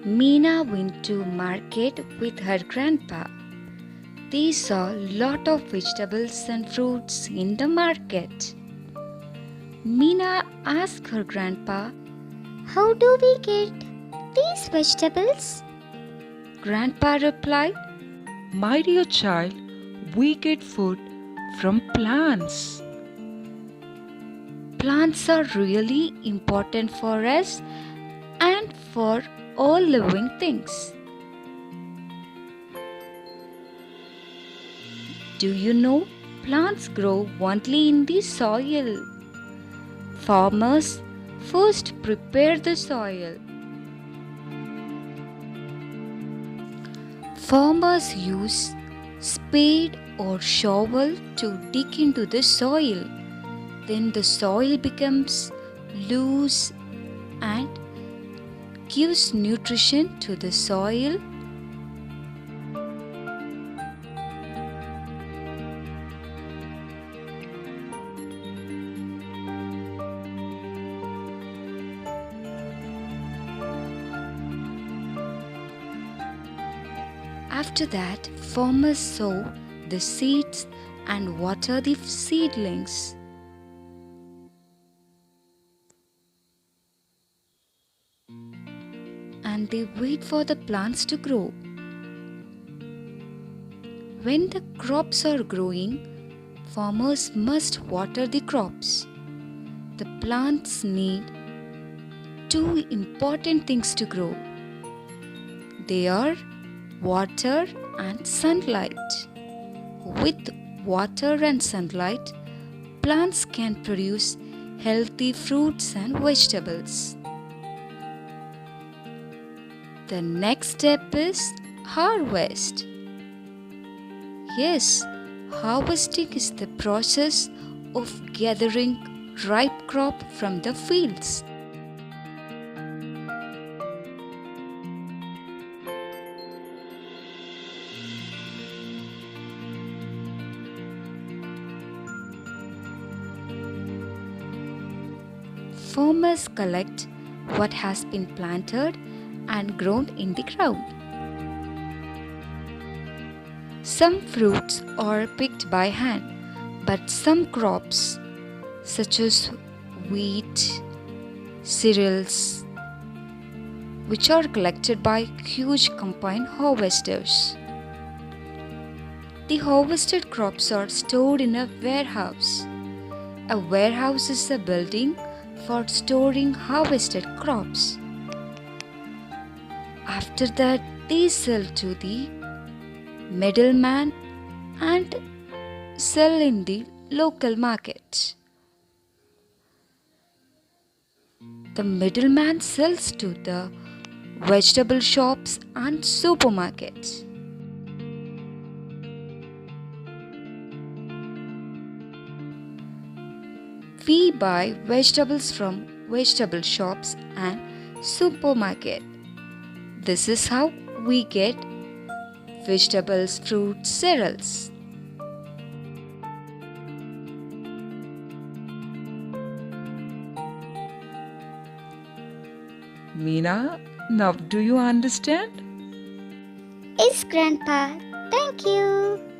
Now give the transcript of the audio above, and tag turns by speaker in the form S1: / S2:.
S1: Meena went to market with her grandpa. They saw lot of vegetables and fruits in the market. Meena asked her grandpa,
S2: How do we get these vegetables?
S1: Grandpa replied,
S3: My dear child, we get food from plants.
S1: Plants are really important for us and for all living things. Do you know plants grow only in the soil? Farmers first prepare the soil. Farmers use spade or shovel to dig into the soil. Then the soil becomes loose and gives nutrition to the soil. After that, farmers sow the seeds and water the seedlings. And they wait for the plants to grow. When the crops are growing, farmers must water the crops. The plants need two important things to grow. They are water and sunlight. With water and sunlight, plants can produce healthy fruits and vegetables. The next step is harvest. Yes, harvesting is the process of gathering ripe crop from the fields. Farmers collect what has been planted and grown in the ground. Some fruits are picked by hand, but some crops, such as wheat, cereals, which are collected by huge combine harvesters. The harvested crops are stored in a warehouse. A warehouse is a building for storing harvested crops. After that, they sell to the middleman and sell in the local market. The middleman sells to the vegetable shops and supermarkets. We buy vegetables from vegetable shops and supermarket. This is how we get vegetables, fruits, cereals.
S3: Meena, now do you understand?
S2: Yes, Grandpa. Thank you.